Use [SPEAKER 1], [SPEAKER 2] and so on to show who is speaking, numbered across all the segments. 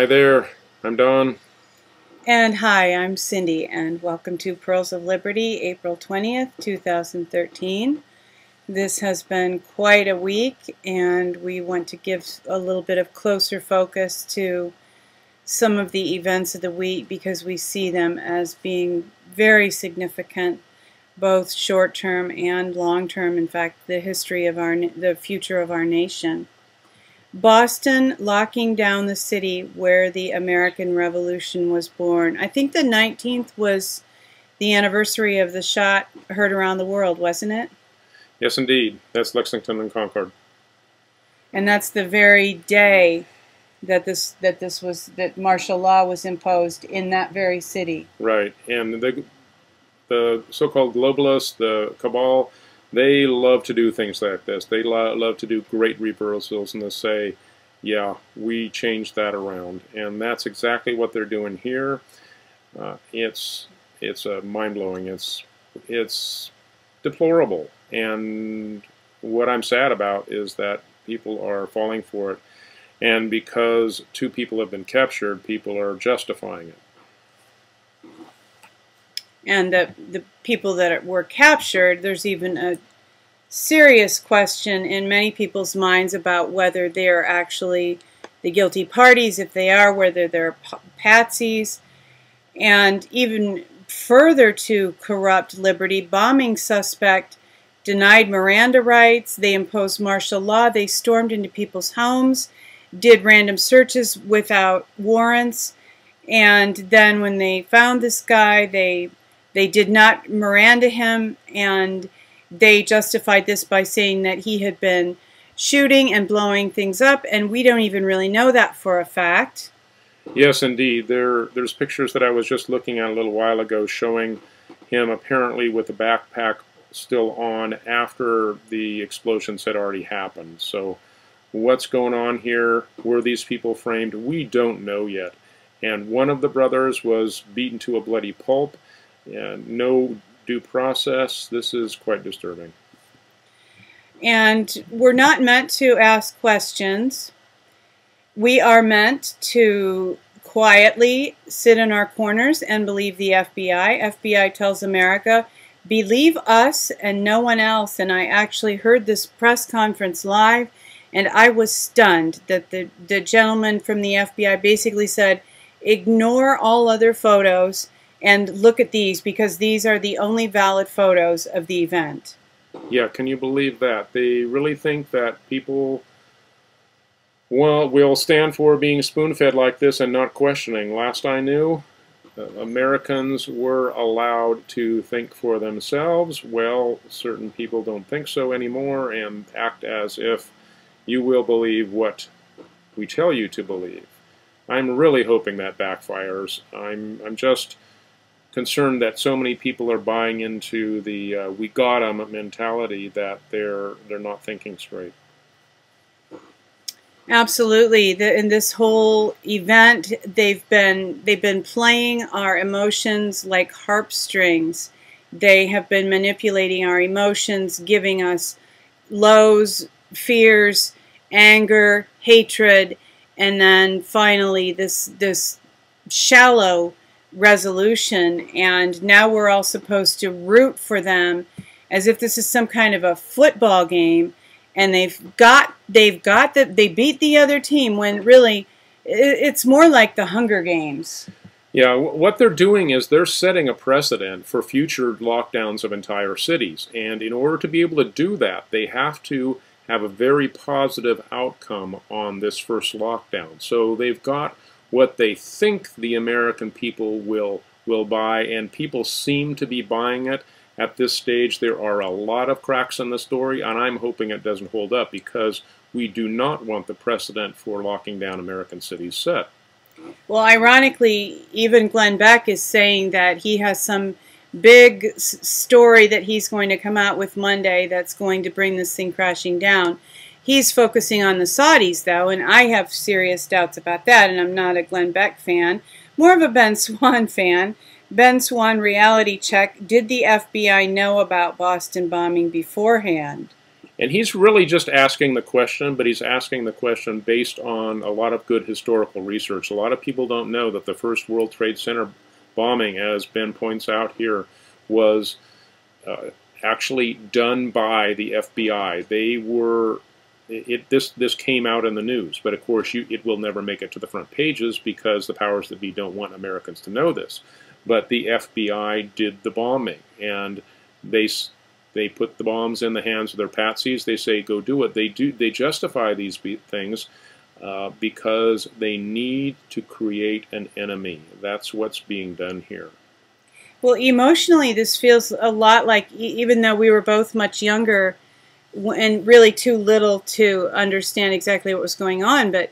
[SPEAKER 1] Hi there, I'm Don.
[SPEAKER 2] And hi, I'm Cindy, and welcome to Pearls of Liberty, April 20th, 2013. This has been quite a week, and we want to give a little bit of closer focus to some of the events of the week because we see them as being very significant, both short-term and long-term. In fact, the future of our nation. Boston locking down the city where the American Revolution was born. I think the 19th was the anniversary of the shot heard around the world, wasn't it?
[SPEAKER 1] Yes, indeed. That's Lexington and Concord.
[SPEAKER 2] And that's the very day that that martial law was imposed in that very city.
[SPEAKER 1] Right, and the so-called globalists, the cabal, they love to do things like this. They love to do great reversals and they say, yeah, we changed that around. And that's exactly what they're doing here. It's mind-blowing. It's deplorable. And what I'm sad about is that people are falling for it. And because 2 people have been captured, people are justifying it.
[SPEAKER 2] And the people that were captured, there's even a serious question in many people's minds about whether they're actually the guilty parties, if they are, whether they're patsies. And even further to corrupt liberty, bombing suspect denied Miranda rights, they imposed martial law, they stormed into people's homes, did random searches without warrants, and then when they found this guy, they did not Miranda him, and they justified this by saying that he had been shooting and blowing things up, and we don't even really know that for a fact.
[SPEAKER 1] Yes, indeed. There's pictures that I was just looking at a little while ago showing him apparently with the backpack still on after the explosions had already happened. So what's going on here? Were these people framed? We don't know yet. And one of the brothers was beaten to a bloody pulp. And no due process. This is quite disturbing.
[SPEAKER 2] And we're not meant to ask questions. We are meant to quietly sit in our corners and believe the FBI. FBI tells America, believe us and no one else. And I actually heard this press conference live, and I was stunned that the gentleman from the FBI basically said, ignore all other photos and look at these because these are the only valid photos of the event.
[SPEAKER 1] Yeah, can you believe that? They really think that people, well, will stand for being spoon-fed like this and not questioning. Last I knew, Americans were allowed to think for themselves. Well, certain people don't think so anymore and act as if you will believe what we tell you to believe. I'm really hoping that backfires. I'm just concerned that so many people are buying into the we got 'em mentality that they're not thinking straight.
[SPEAKER 2] Absolutely. In this whole event, they've been playing our emotions like harp strings. They have been manipulating our emotions, giving us lows, fears, anger, hatred, and then finally this shallow resolution, and now we're all supposed to root for them as if this is some kind of a football game, and they beat the other team when really it's more like the Hunger Games.
[SPEAKER 1] Yeah, what they're doing is they're setting a precedent for future lockdowns of entire cities, and in order to be able to do that, they have to have a very positive outcome on this first lockdown. So they've got what they think the American people will buy, and people seem to be buying it. At this stage, there are a lot of cracks in the story, and I'm hoping it doesn't hold up because we do not want the precedent for locking down American cities set.
[SPEAKER 2] Well, ironically, even Glenn Beck is saying that he has some big story that he's going to come out with Monday that's going to bring this thing crashing down. He's focusing on the Saudis, though, and I have serious doubts about that, and I'm not a Glenn Beck fan. More of a Ben Swann fan. Ben Swann reality check. Did the FBI know about Boston bombing beforehand?
[SPEAKER 1] And he's really just asking the question, but he's asking the question based on a lot of good historical research. A lot of people don't know that the first World Trade Center bombing, as Ben points out here, was actually done by the FBI. They were, this came out in the news, but of course it will never make it to the front pages because the powers that be don't want Americans to know this. But the FBI did the bombing, and they put the bombs in the hands of their patsies. They say, go do it. They justify these things because they need to create an enemy. That's what's being done here.
[SPEAKER 2] Well, emotionally, this feels a lot like, even though we were both much younger and really too little to understand exactly what was going on, but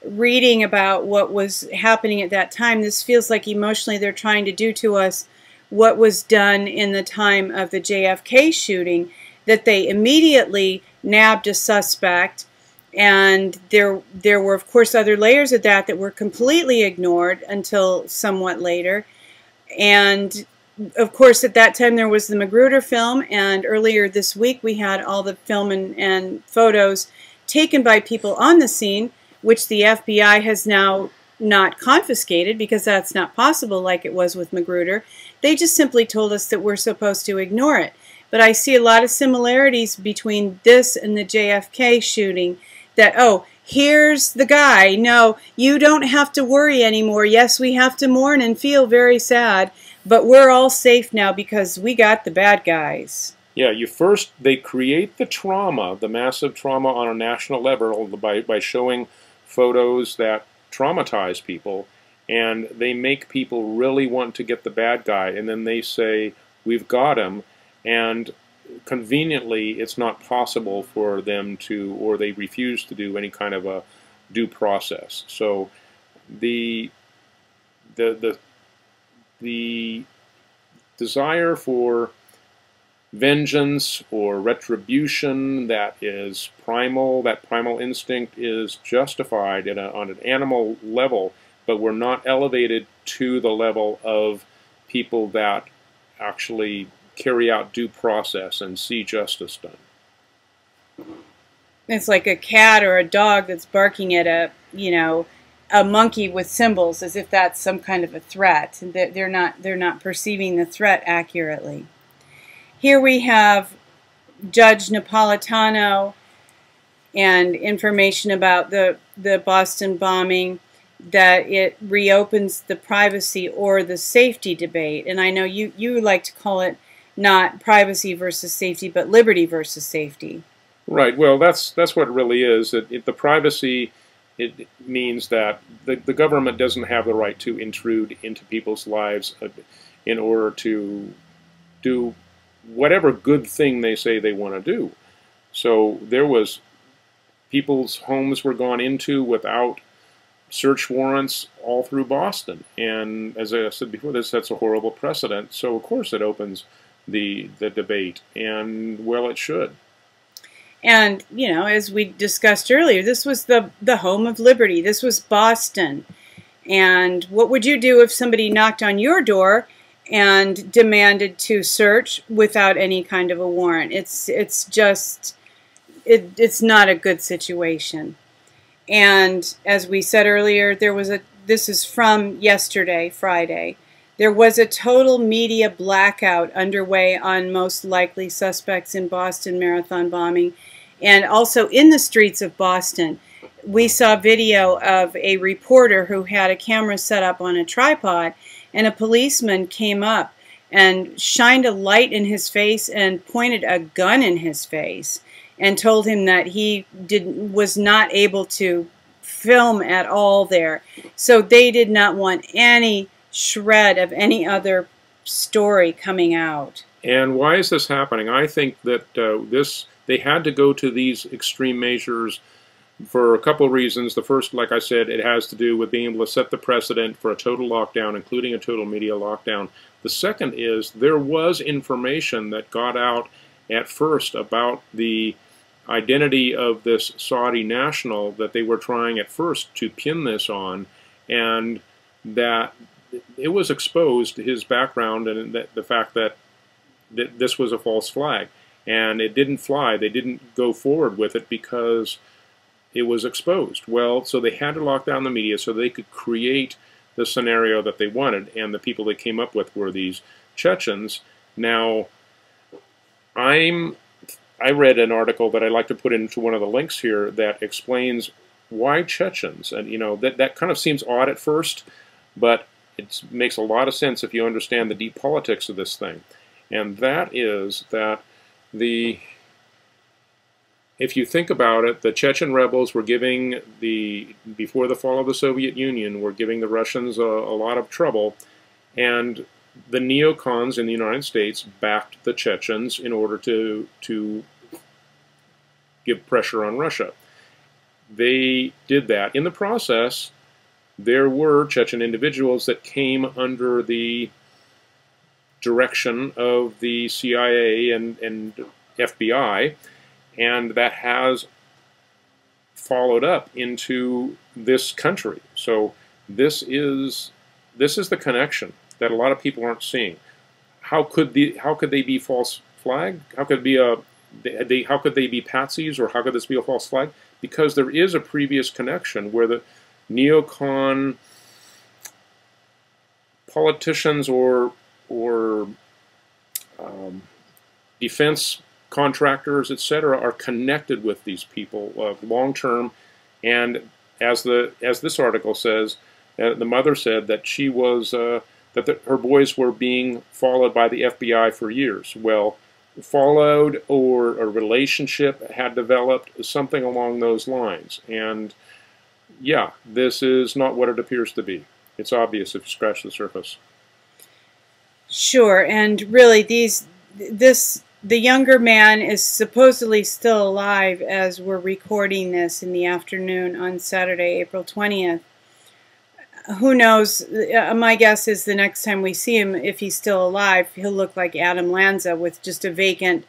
[SPEAKER 2] reading about what was happening at that time, this feels like emotionally they're trying to do to us what was done in the time of the JFK shooting, that they immediately nabbed a suspect, and there were, of course, other layers of that were completely ignored until somewhat later. And of course, at that time there was the Magruder film, and earlier this week we had all the film and photos taken by people on the scene, which the FBI has now not confiscated because that's not possible like it was with Magruder. They just simply told us that we're supposed to ignore it. But I see a lot of similarities between this and the JFK shooting, that, oh, here's the guy. No, you don't have to worry anymore. Yes, we have to mourn and feel very sad, but we're all safe now because we got the bad guys.
[SPEAKER 1] Yeah, they create the trauma, the massive trauma on a national level by showing photos that traumatize people, and they make people really want to get the bad guy, and then they say, we've got him, and conveniently it's not possible for them to, or they refuse to do any kind of a due process. So the desire for vengeance or retribution that is primal, that primal instinct is justified on an animal level, but we're not elevated to the level of people that actually carry out due process and see justice done.
[SPEAKER 2] It's like a cat or a dog that's barking at a monkey with cymbals, as if that's some kind of a threat. They're not perceiving the threat accurately. Here we have Judge Napolitano and information about the Boston bombing, that it reopens the privacy or the safety debate. And I know you like to call it not privacy versus safety, but liberty versus safety.
[SPEAKER 1] Right. Well, that's what it really is. The privacy, it means that the government doesn't have the right to intrude into people's lives in order to do whatever good thing they say they want to do. So there was, people's homes were gone into without search warrants all through Boston, and as I said before, this sets a horrible precedent. So of course it opens the debate, and well, it should.
[SPEAKER 2] And as we discussed earlier, this was the home of liberty. This was Boston. And what would you do if somebody knocked on your door and demanded to search without any kind of a warrant? It's not a good situation. And as we said earlier, this is from yesterday, Friday. There was a total media blackout underway on most likely suspects in Boston Marathon bombing, and also in the streets of Boston. We saw video of a reporter who had a camera set up on a tripod, and a policeman came up and shined a light in his face and pointed a gun in his face and told him that he was not able to film at all there. So they did not want any shred of any other story coming out.
[SPEAKER 1] And why is this happening? I think that they had to go to these extreme measures for a couple of reasons. The first, like I said, it has to do with being able to set the precedent for a total lockdown, including a total media lockdown. The second is there was information that got out at first about the identity of this Saudi national that they were trying at first to pin this on, and that it was exposed, his background, and that the fact that this was a false flag. and it didn't fly. They didn't go forward with it because it was exposed. Well, so they had to lock down the media so they could create the scenario that they wanted, and the people they came up with were these Chechens. Now, I read an article that I'd like to put into one of the links here that explains why Chechens, and that kind of seems odd at first, but it makes a lot of sense if you understand the deep politics of this thing. And that is that if you think about it, the Chechen rebels were giving before the fall of the Soviet Union, were giving the Russians a lot of trouble, and the neocons in the United States backed the Chechens in order to give pressure on Russia. They did that. In the process, there were Chechen individuals that came under the direction of the CIA and FBI, and that has followed up into this country. So this is the connection that a lot of people aren't seeing. How could they be false flag? How could they be patsies, or how could this be a false flag? Because there is a previous connection where the neocon politicians or defense contractors, etc., are connected with these people long term. And as this article says, the mother said that she was her boys were being followed by the FBI for years. Well, followed, or a relationship had developed, something along those lines. And yeah, this is not what it appears to be. It's obvious if you scratch the surface.
[SPEAKER 2] Sure, and really the younger man is supposedly still alive as we're recording this in the afternoon on Saturday, April 20th. Who knows? My guess is the next time we see him, if he's still alive, he'll look like Adam Lanza with just a vacant,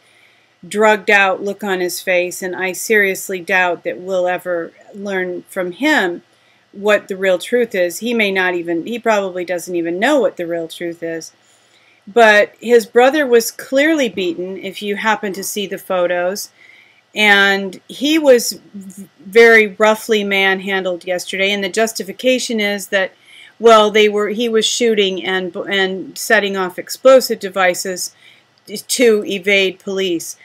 [SPEAKER 2] drugged-out look on his face, and I seriously doubt that we'll ever learn from him what the real truth is. He probably doesn't even know what the real truth is. But his brother was clearly beaten, if you happen to see the photos, and he was very roughly manhandled yesterday, and the justification is that, well, he was shooting and setting off explosive devices to evade police.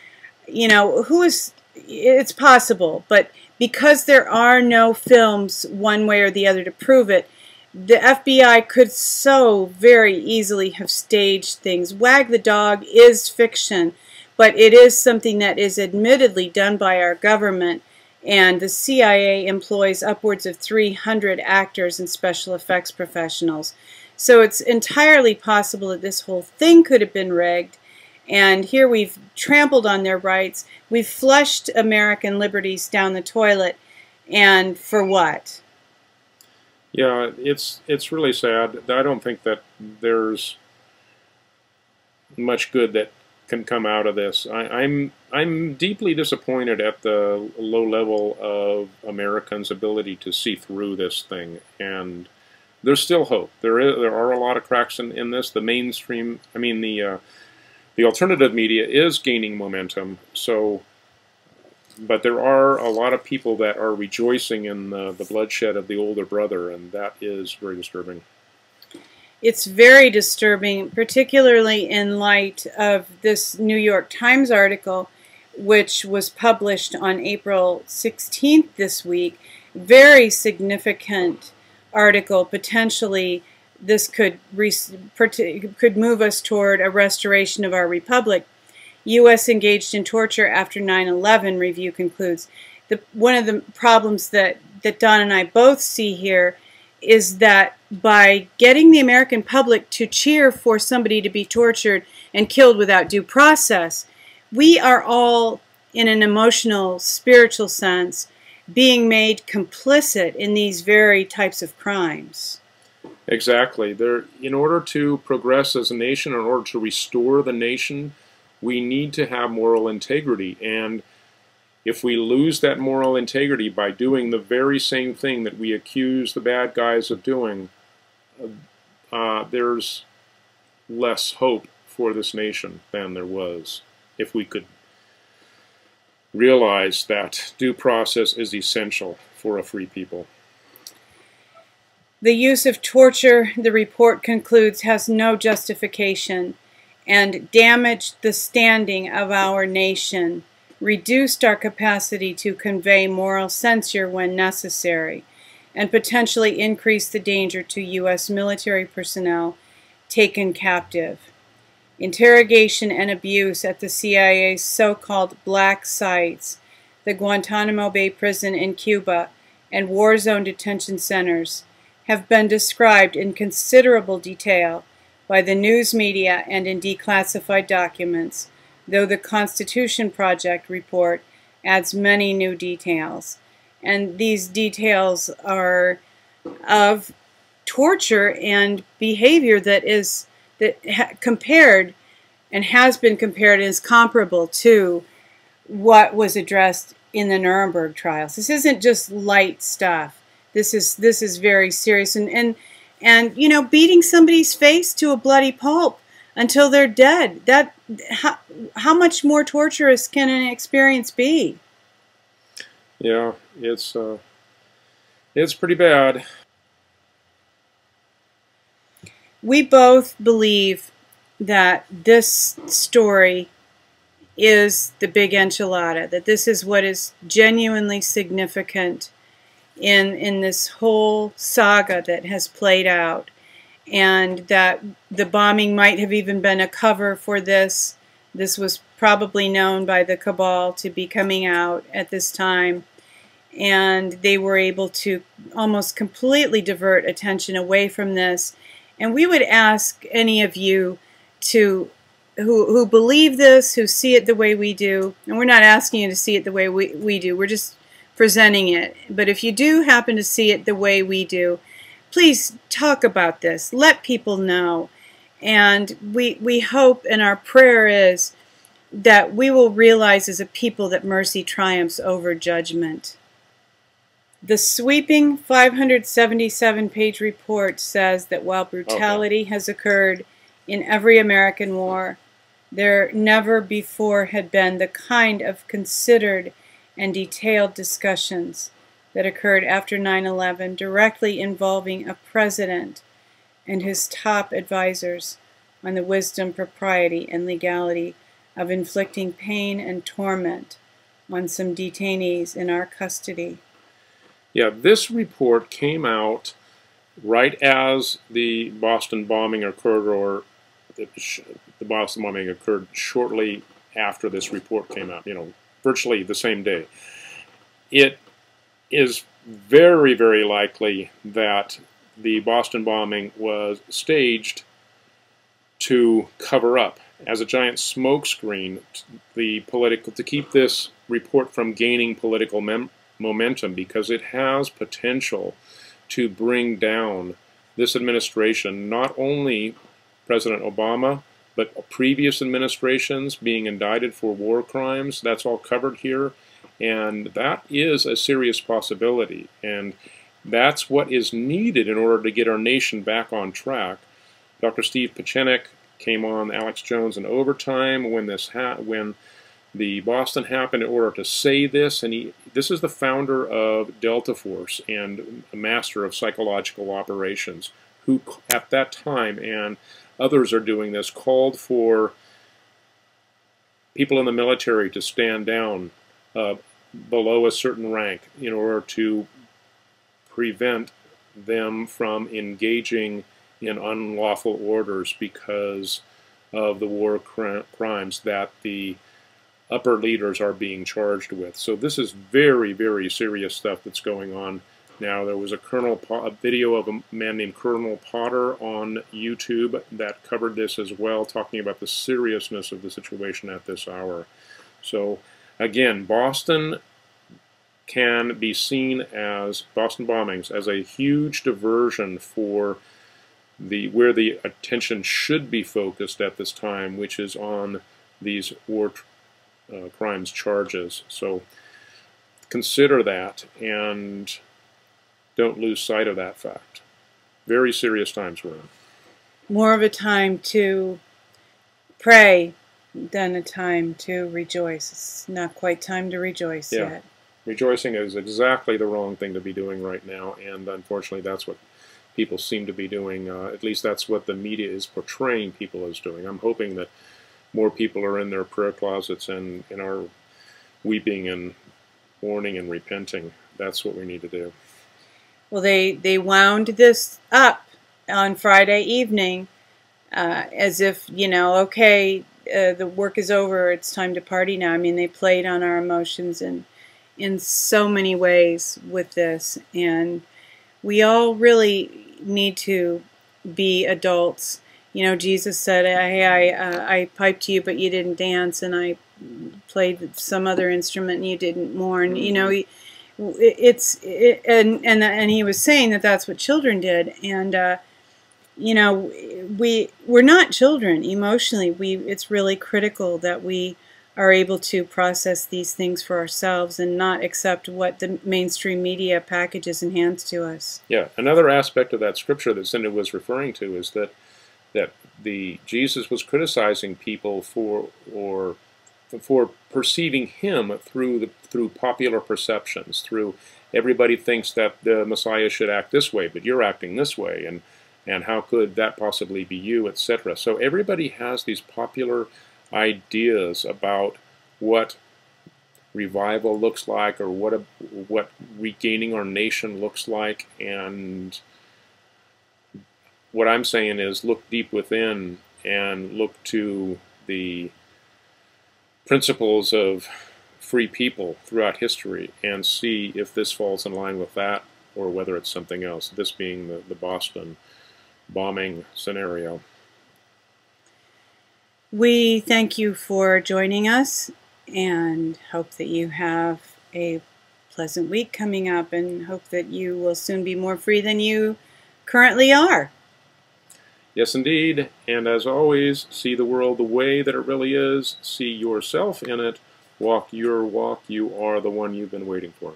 [SPEAKER 2] It's possible, but because there are no films one way or the other to prove it, the FBI could so very easily have staged things. Wag the dog is fiction, but it is something that is admittedly done by our government, and the CIA employs upwards of 300 actors and special effects professionals. So it's entirely possible that this whole thing could have been rigged, and here we've trampled on their rights. We've flushed American liberties down the toilet, and for what?
[SPEAKER 1] Yeah, it's really sad. I don't think that there's much good that can come out of this. I'm deeply disappointed at the low level of Americans' ability to see through this thing, and there's still hope. There are a lot of cracks in this. The mainstream, the alternative media is gaining momentum. So. But there are a lot of people that are rejoicing in the bloodshed of the older brother, and that is very disturbing.
[SPEAKER 2] It's very disturbing, particularly in light of this New York Times article, which was published on April 16th this week. Very significant article. Potentially, this could move us toward a restoration of our republic. U.S. engaged in torture after 9/11, review concludes. One of the problems that Don and I both see here is that by getting the American public to cheer for somebody to be tortured and killed without due process, we are all, in an emotional, spiritual sense, being made complicit in these very types of crimes.
[SPEAKER 1] Exactly. In order to progress as a nation, in order to restore the nation, we need to have moral integrity, and if we lose that moral integrity by doing the very same thing that we accuse the bad guys of doing, there's less hope for this nation than there was if we could realize that due process is essential for a free people.
[SPEAKER 2] The use of torture, the report concludes, has no justification and damaged the standing of our nation, reduced our capacity to convey moral censure when necessary, and potentially increased the danger to U.S. military personnel taken captive. Interrogation and abuse at the CIA's so-called black sites, the Guantanamo Bay prison in Cuba, and war zone detention centers have been described in considerable detail by the news media and in declassified documents, though the Constitution Project report adds many new details. And these details are of torture and behavior that compared and has been compared and is comparable to what was addressed in the Nuremberg trials. This isn't just light stuff. This is very serious, and you know, beating somebody's face to a bloody pulp until they're dead. That how much more torturous can an experience be?
[SPEAKER 1] Yeah, it's pretty bad.
[SPEAKER 2] We both believe that this story is the big enchilada, that this is what is genuinely significant in this whole saga that has played out, and that the bombing might have even been a cover for this. This was probably known by the cabal to be coming out at this time, and they were able to almost completely divert attention away from this. And we would ask any of you who believe this, who see it the way we do, and we're not asking you to see it the way we do, we're just presenting it. But if you do happen to see it the way we do, please talk about this. Let people know. And we hope, and our prayer is, that we will realize as a people that mercy triumphs over judgment. The sweeping 577-page report says that while brutality has occurred in every American war, there never before had been the kind of considered and detailed discussions that occurred after 9/11 directly involving a president and his top advisors on the wisdom, propriety, and legality of inflicting pain and torment on some detainees in our custody.
[SPEAKER 1] Yeah, this report came out right as the Boston bombing occurred, or the Boston bombing occurred shortly after this report came out, you know, virtually the same day. It is very, very likely that the Boston bombing was staged to cover up as a giant smokescreen to keep this report from gaining political momentum, because it has potential to bring down this administration, not only President Obama, but previous administrations being indicted for war crimes. That's all covered here, and that is a serious possibility, and that's what is needed in order to get our nation back on track. Dr. Steve Pieczenik came on Alex Jones in overtime when the Boston happened in order to say this, and this is the founder of Delta Force and a master of psychological operations, who at that time, and others are doing this, called for people in the military to stand down below a certain rank in order to prevent them from engaging in unlawful orders because of the war crimes that the upper leaders are being charged with. So this is very, very serious stuff that's going on now. There was a video of a man named Colonel Potter on YouTube that covered this as well, talking about the seriousness of the situation at this hour. So again, Boston can be seen as, Boston bombings, as a huge diversion for where the attention should be focused at this time, which is on these war crimes charges. So consider that and don't lose sight of that fact. Very serious times we're in.
[SPEAKER 2] More of a time to pray then a time to rejoice. It's not quite time to rejoice yet.
[SPEAKER 1] Rejoicing is exactly the wrong thing to be doing right now, and unfortunately that's what people seem to be doing. At least that's what the media is portraying people as doing. I'm hoping that more people are in their prayer closets and are weeping and mourning and repenting. That's what we need to do.
[SPEAKER 2] Well, they wound this up on Friday evening as if, you know, okay, the work is over, it's time to party now. I mean, they played on our emotions in so many ways with this, and we all really need to be adults. You know, Jesus said, I piped to you, but you didn't dance, and I played some other instrument, and you didn't mourn. You know, and he was saying that that's what children did, and you know, we're not children emotionally. It's really critical that we are able to process these things for ourselves and not accept what the mainstream media packages and hands to us.
[SPEAKER 1] Yeah, another aspect of that scripture that Cindy was referring to is that Jesus was criticizing people for perceiving him through popular perceptions, through everybody thinks that the Messiah should act this way, but you're acting this way, and how could that possibly be you, etc. So everybody has these popular ideas about what revival looks like, or what regaining our nation looks like, and what I'm saying is look deep within and look to the principles of free people throughout history and see if this falls in line with that or whether it's something else, this being the Boston bombing scenario.
[SPEAKER 2] We thank you for joining us and hope that you have a pleasant week coming up, and hope that you will soon be more free than you currently are.
[SPEAKER 1] Yes, indeed. And as always, see the world the way that it really is. See yourself in it. Walk your walk. You are the one you've been waiting for.